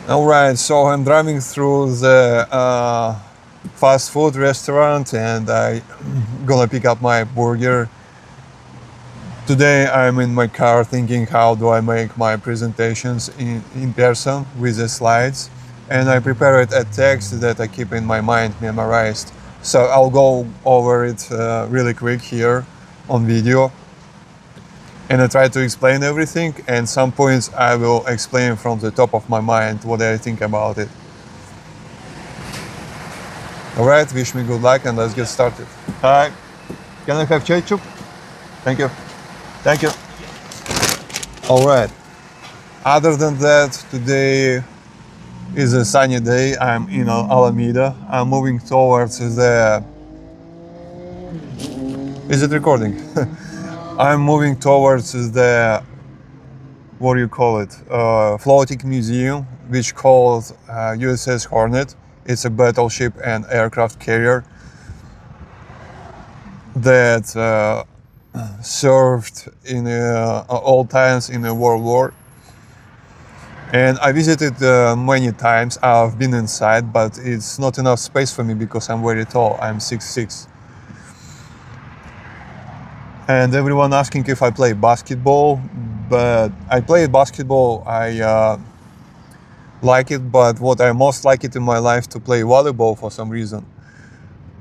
Alright, so I'm driving through the fast food restaurant and I gonna pick up my burger. Today I'm in my car thinking how do I make my presentations in person with the slides, and I prepared a text that I keep in my mind memorized. So I'll go over it really quick here on video, and I try to explain everything, and some points I will explain from the top of my mind what I think about it. Alright, wish me good luck and let's get started. Hi, can I have ketchup? Thank you. Thank you. Alright, other than that, today is a sunny day. I'm in Alameda. I'm moving towards the... Is it recording? I'm moving towards the... What do you call it? Floating museum, which called USS Hornet. It's a battleship and aircraft carrier that served in old times in the World War. And I visited many times. I've been inside, but it's not enough space for me because I'm very tall. I'm 6'6". And everyone asking if I play basketball, but I play basketball. I like it, but what I most like it in my life to play volleyball for some reason.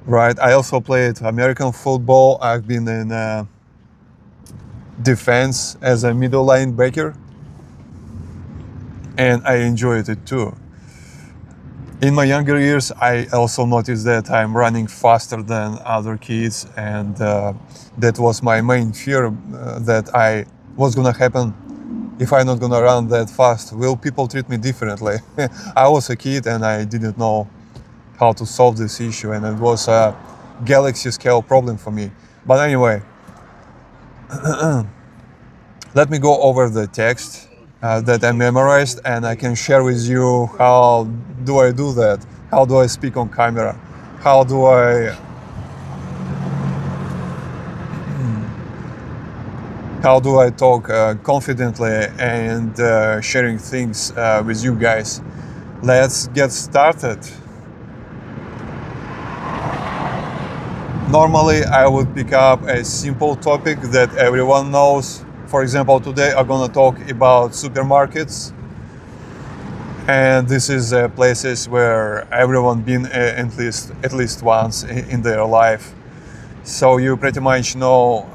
Right? I also played American football. I've been in defense as a middle linebacker, and I enjoyed it too. In my younger years, I also noticed that I'm running faster than other kids, and that was my main fear, that what's gonna happen if I'm not gonna run that fast. Will people treat me differently? I was a kid and I didn't know how to solve this issue, and it was a galaxy scale problem for me. But anyway, let me go over the text that I memorized, and I can share with you how do I do that, how do I speak on camera, how do I talk confidently and sharing things with you guys. Let's get started. Normally I would pick up a simple topic that everyone knows. For example, today I'm gonna talk about supermarkets, and this is places where everyone been at least once in their life. So you pretty much know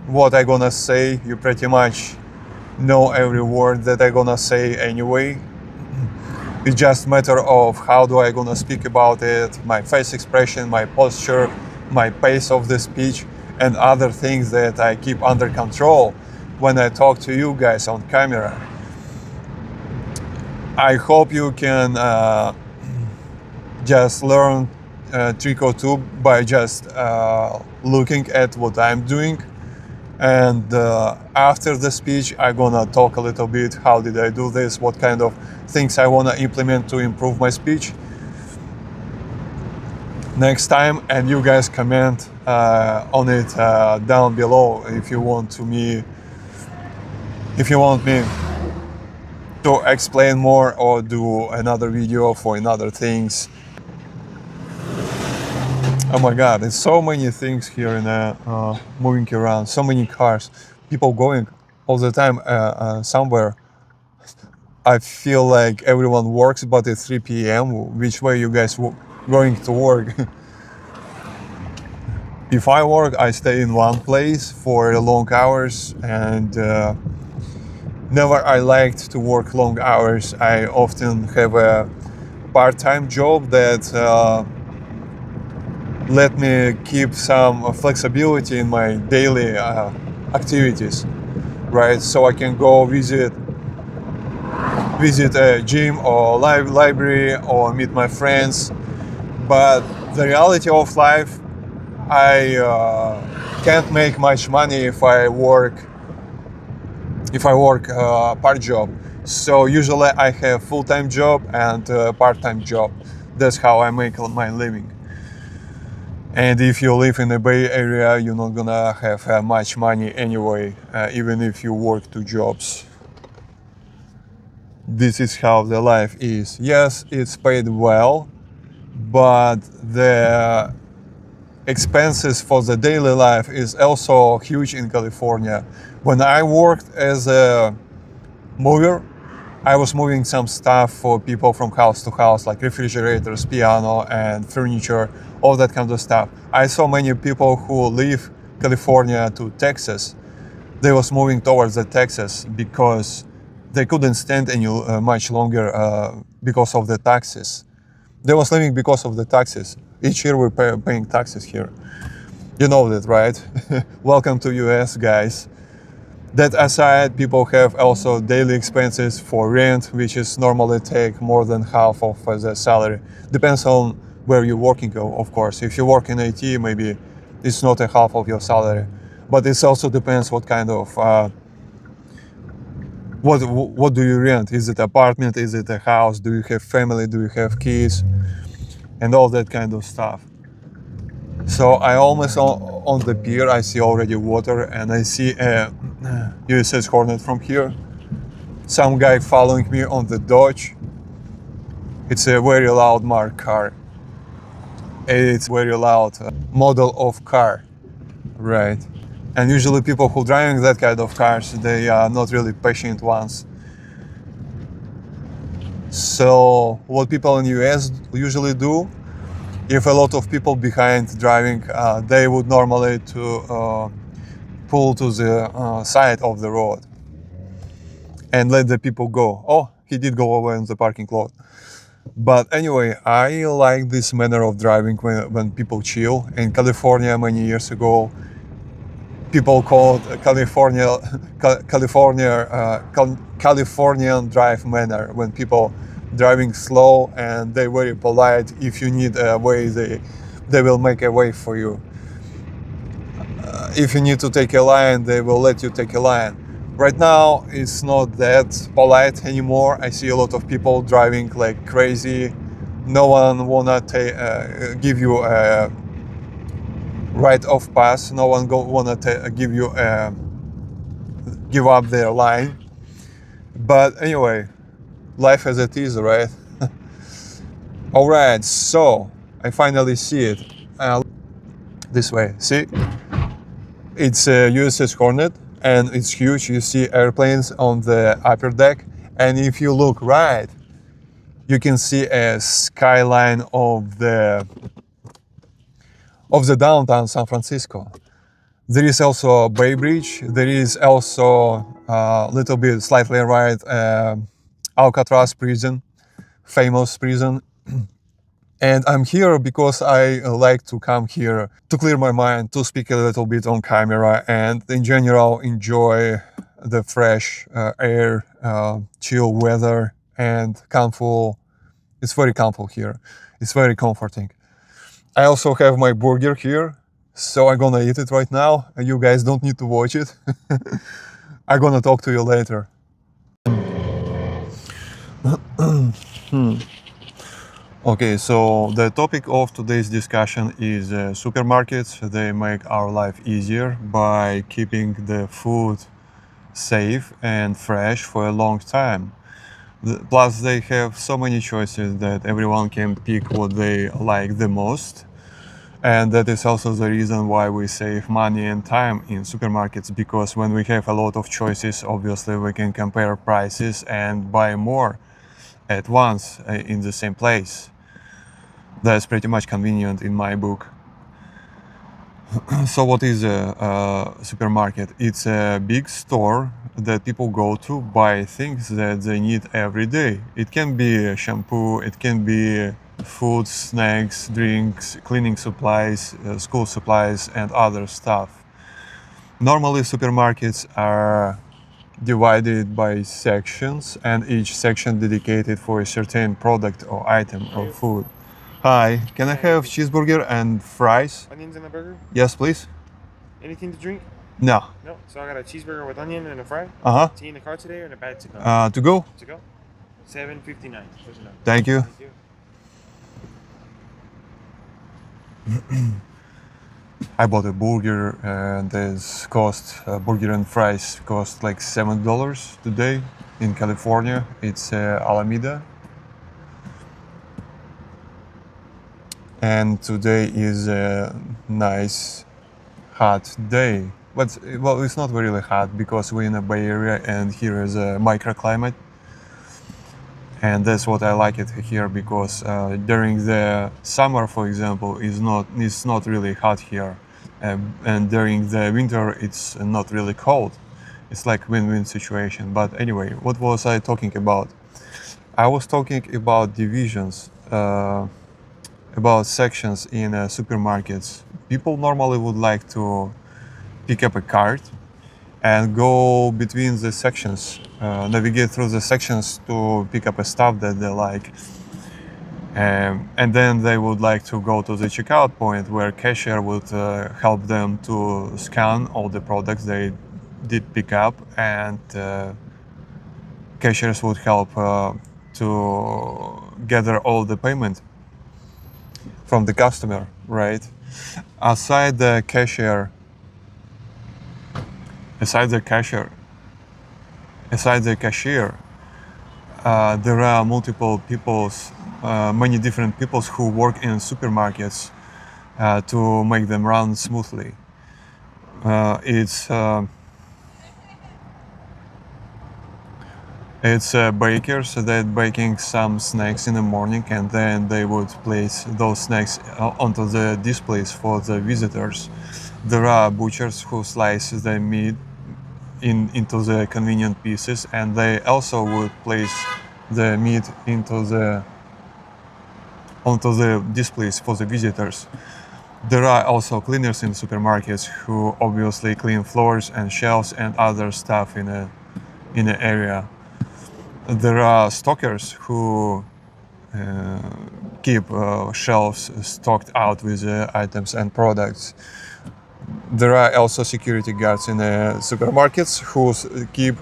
what I'm gonna say. You pretty much know every word that I'm gonna say anyway. It's just a matter of how do I gonna speak about it, my face expression, my posture, my pace of the speech, and other things that I keep under control when I talk to you guys on camera. I hope you can just learn a trick or two by just looking at what I'm doing. And after the speech, I'm gonna talk a little bit how did I do this, what kind of things I wanna implement to improve my speech next time, and you guys comment on it down below if you want me to explain more or do another video for another things. Oh my god, there's so many things here in moving around, so many cars, people going all the time somewhere. I feel like everyone works, but it's 3 p.m. Which way you guys going to work? If I work, I stay in one place for long hours, and never I liked to work long hours. I often have a part-time job that let me keep some flexibility in my daily activities, right? So I can go visit a gym or library or meet my friends. But the reality of life, I can't make much money if I work part job. So usually I have full-time job and part-time job. That's how I make my living. And if you live in the Bay Area, you're not gonna have much money anyway, even if you work 2 jobs. this is how the life is. Yes, it's paid well, but the expenses for the daily life is also huge in California. When I worked as a mover, I was moving some stuff for people from house to house, like refrigerators, piano, and furniture, all that kind of stuff. I saw many people who leave California to Texas. They was moving towards the Texas because they couldn't stand any much longer because of the taxes. They was living because of the taxes. Each year we're paying taxes here. You know that, right? Welcome to US, guys. That aside, people have also daily expenses for rent, which is normally take more than half of the salary. Depends on where you're working, of course. If you work in IT, maybe it's not a half of your salary. But it also depends what kind of what do you rent? Is it apartment? Is it a house? Do you have family? Do you have kids? And all that kind of stuff. So I almost on the pier. I see already water, and I see a USS Hornet from here. Some guy following me on the Dodge. It's a very loud marked car. It's very loud model of car, right? And usually people who driving that kind of cars, they are not really patient ones. So what people in US usually do, if a lot of people behind driving, they would normally to pull to the side of the road and let the people go. Oh, he did go over in the parking lot. But anyway, I like this manner of driving when people chill. In California many years ago, people called Californian drive manner, when people driving slow and they're very polite. If you need a way, they will make a way for you. If you need to take a line, they will let you take a line. Right now, it's not that polite anymore. I see a lot of people driving like crazy. No one wanna give you a right of pass. No one wanna give up their line. But anyway, life as it is, right? All right, so I finally see it. This way, see? It's a USS Hornet, and it's huge. You see airplanes on the upper deck, and if you look right, you can see a skyline of the downtown San Francisco. There is also a Bay Bridge. There is also a little bit slightly right Alcatraz prison, famous prison. And I'm here because I like to come here to clear my mind, to speak a little bit on camera, and in general enjoy the fresh air, chill weather, and comfortable. It's very comfortable here. It's very comforting. I also have my burger here, so I'm gonna eat it right now. You guys don't need to watch it. I'm gonna talk to you later. Okay, so the topic of today's discussion is supermarkets. They make our life easier by keeping the food safe and fresh for a long time. Plus, they have so many choices that everyone can pick what they like the most. And that is also the reason why we save money and time in supermarkets, because when we have a lot of choices, obviously we can compare prices and buy more at once in the same place. That's pretty much convenient in my book. So what is a supermarket? It's a big store that people go to buy things that they need every day. It can be shampoo, it can be food, snacks, drinks, cleaning supplies, school supplies, and other stuff. Normally supermarkets are divided by sections, and each section dedicated for a certain product or item or food. Hi, can I have cheeseburger and fries? Onions in the burger? Yes, please. Anything to drink? No. No. So I got a cheeseburger with onion and a fry. Uh-huh. Tea in the car today or in a bag to go? To go? To go? $7.59. Thank you. Thank you. I bought a burger, and burger and fries cost like $7 today in California. It's Alameda. And today is a nice hot day. But well, it's not really hot because we're in a Bay Area and here is a microclimate. And that's what I like it here because during the summer, for example, it's not really hot here, and during the winter it's not really cold. It's like win-win situation. But anyway, what was I talking about? I was talking about divisions, about sections in supermarkets. People normally would like to pick up a cart and go between the sections, navigate through the sections to pick up a stuff that they like. And then they would like to go to the checkout point where cashier would help them to scan all the products they did pick up, and cashiers would help to gather all the payment from the customer, right? Aside the cashier, there are multiple peoples, many different peoples who work in supermarkets to make them run smoothly. It's bakers that baking some snacks in the morning, and then they would place those snacks onto the displays for the visitors. There are butchers who slice the meat into the convenient pieces, and they also would place the meat onto the displays for the visitors. There are also cleaners in supermarkets who obviously clean floors and shelves and other stuff in a area. There are stockers who keep shelves stocked out with items and products. There are also security guards in supermarkets who keep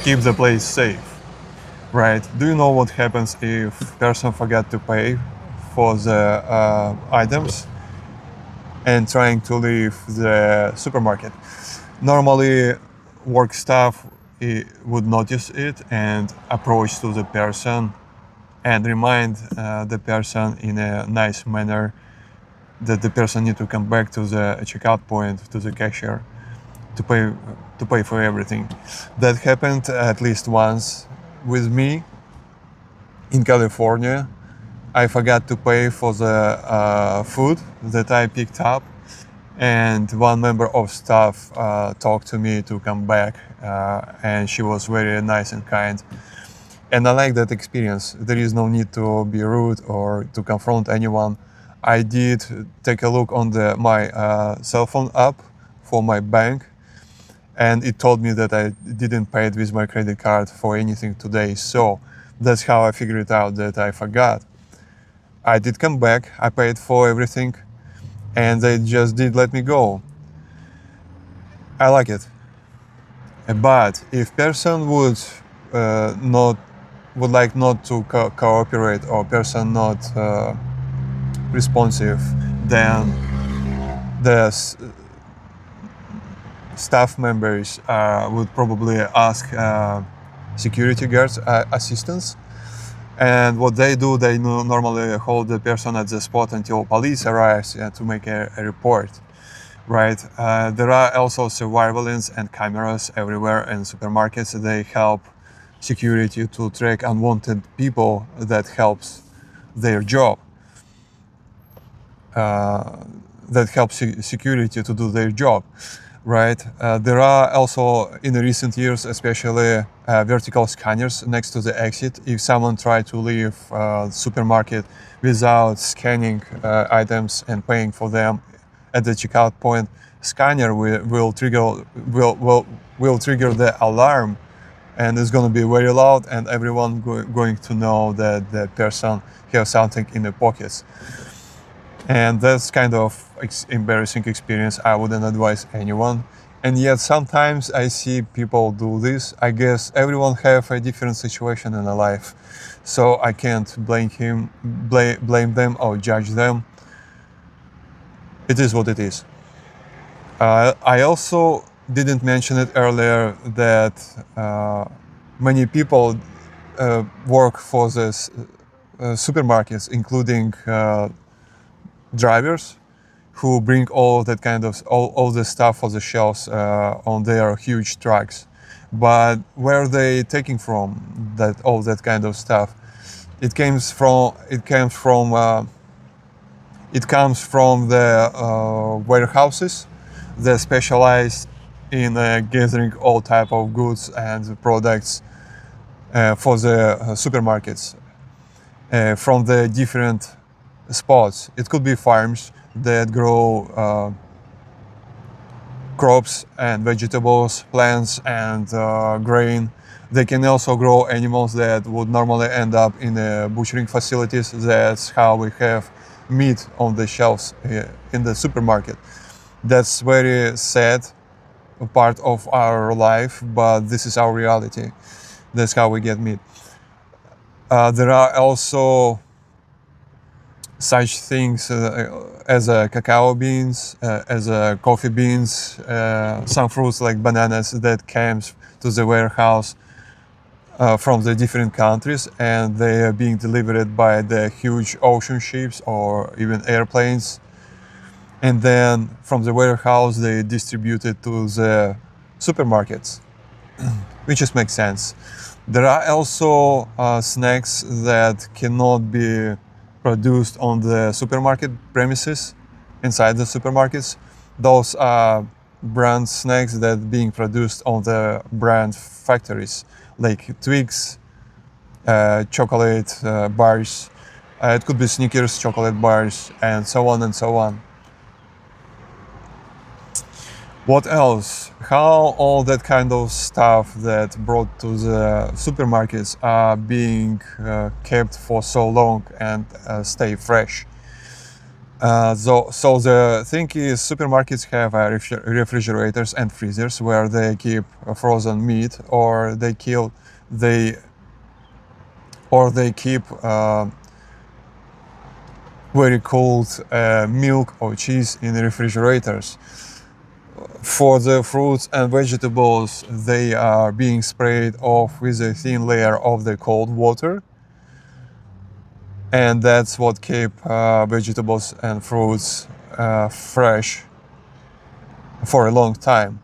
the place safe, right? Do you know what happens if person forgot to pay for the items and trying to leave the supermarket? Normally, work staff would notice it and approach to the person and remind the person in a nice manner that the person need to come back to the checkout point, to the cashier, to pay for everything. That happened at least once with me in California. I forgot to pay for the food that I picked up, and one member of staff talked to me to come back, and she was very nice and kind. And I like that experience. There is no need to be rude or to confront anyone. I did take a look on my cell phone app for my bank, and it told me that I didn't pay it with my credit card for anything today. So that's how I figured it out that I forgot. I did come back, I paid for everything, and they just did let me go. I like it. But if person would like not to cooperate, or person not responsive, then the staff members would probably ask security guards assistance. And what they do, they normally hold the person at the spot until police arrives to make a report, right? There are also surveillance and cameras everywhere in supermarkets. They help security to track unwanted people. That helps their job. That helps security to do their job, right? There are also, in the recent years, especially vertical scanners next to the exit. If someone tried to leave supermarket without scanning items and paying for them at the checkout point, scanner will trigger the alarm, and it's going to be very loud, and everyone going to know that the person has something in the pockets. And that's kind of embarrassing experience. I wouldn't advise anyone. And yet sometimes I see people do this. I guess everyone have a different situation in their life, so I can't blame them or judge them. It is what it is. I also didn't mention it earlier that many people work for this supermarkets, including drivers who bring all that kind of all the stuff for the shelves on their huge trucks. But where are they taking from that all that kind of stuff? It comes from the warehouses that specialize in gathering all type of goods and products for the supermarkets from the different spots. It could be farms that grow crops and vegetables, plants and grain. They can also grow animals that would normally end up in butchering facilities. That's how we have meat on the shelves in the supermarket. That's very sad part of our life, but this is our reality. That's how we get meat. There are also such things as cacao beans, as coffee beans, some fruits like bananas that comes to the warehouse from the different countries, and they are being delivered by the huge ocean ships or even airplanes. And then from the warehouse they distribute it to the supermarkets, which just makes sense. There are also snacks that cannot be produced on the supermarket premises, inside the supermarkets. Those are brand snacks that being produced on the brand factories, like Twix, chocolate bars. It could be Snickers chocolate bars, and so on and so on. What else? How all that kind of stuff that brought to the supermarkets are being kept for so long and stay fresh? So the thing is, supermarkets have refrigerators and freezers where they keep frozen meat, or they keep very cold milk or cheese in the refrigerators. For the fruits and vegetables, they are being sprayed off with a thin layer of the cold water, and that's what keep vegetables and fruits fresh for a long time.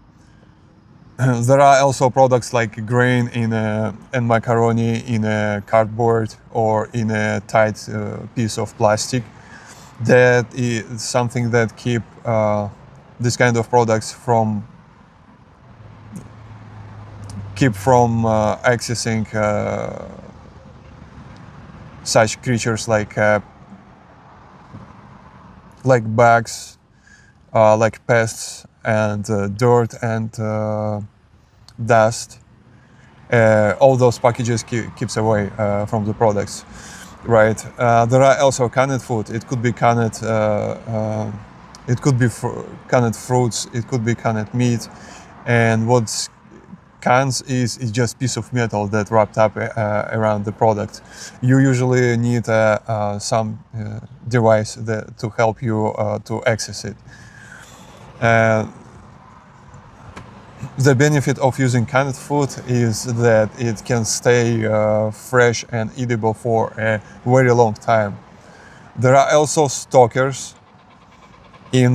There are also products like grain and macaroni in a cardboard or in a tight piece of plastic. That is something that keep this kind of products from accessing such creatures like bugs, like pests and dirt and dust. All those packages keeps away from the products, right? There are also canned food. It could be canned. It could be canned fruits. It could be canned meat, and what's cans is just piece of metal that wrapped up around the product. You usually need some device to help you to access it. The benefit of using canned food is that it can stay fresh and eatable for a very long time. There are also stockers in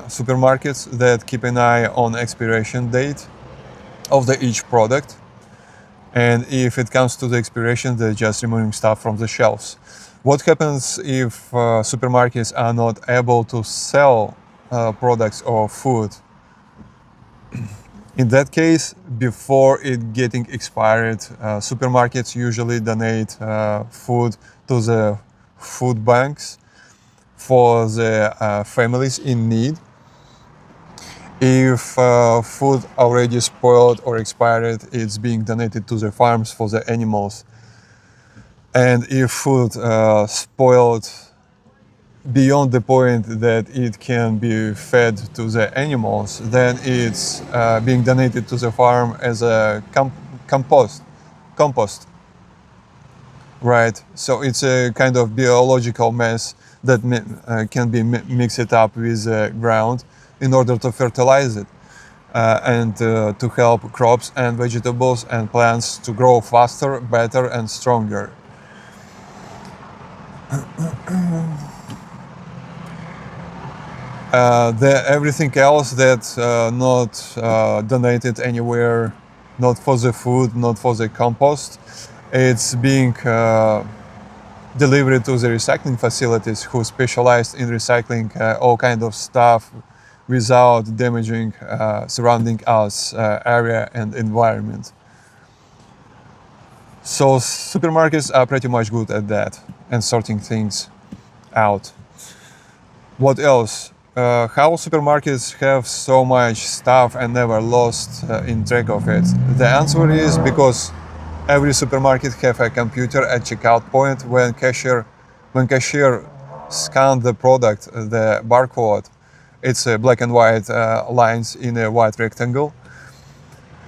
supermarkets that keep an eye on expiration date of each product, and if it comes to the expiration, they're just removing stuff from the shelves. What happens if supermarkets are not able to sell products or food? In that case, before it getting expired, supermarkets usually donate food to the food banks for the families in need. If food already spoiled or expired, it's being donated to the farms for the animals. And if food spoiled beyond the point that it can be fed to the animals, then it's being donated to the farm as a compost, right? So it's a kind of biological mess that can be mixed up with the ground in order to fertilize it. and to help crops and vegetables and plants to grow faster, better, and stronger. Everything else that's not donated anywhere, not for the food, not for the compost, it's being delivered to the recycling facilities who specialize in recycling all kind of stuff without damaging surrounding us area and environment. So supermarkets are pretty much good at that and sorting things out. What else? How supermarkets have so much stuff and never lost in track of it? The answer is because every supermarket have a computer at checkout point. When cashier scan the product, the barcode, it's black and white lines in a white rectangle.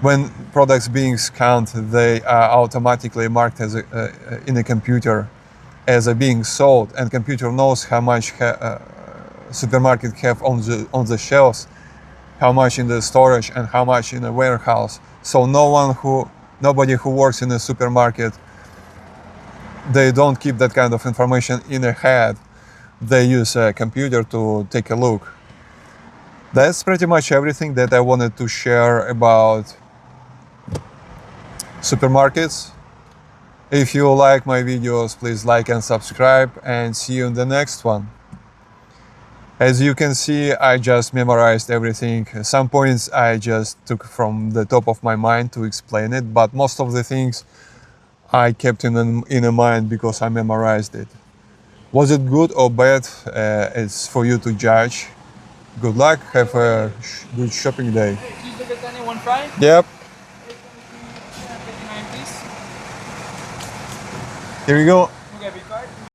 When products being scanned, they are automatically marked as in a computer as being sold, and computer knows how much supermarket have on the shelves, how much in the storage, and how much in a warehouse. So nobody who works in a supermarket, they don't keep that kind of information in their head. They use a computer to take a look. That's pretty much everything that I wanted to share about supermarkets. If you like my videos, please like and subscribe, and see you in the next one. As you can see, I just memorized everything. Some points I just took from the top of my mind to explain it, but most of the things I kept in a mind because I memorized it. Was it good or bad? It's for you to judge. Good luck. Have a good shopping day. Cheeseburger, Tanya, one fry. Yep. 59, please. Here we go. Look at your card.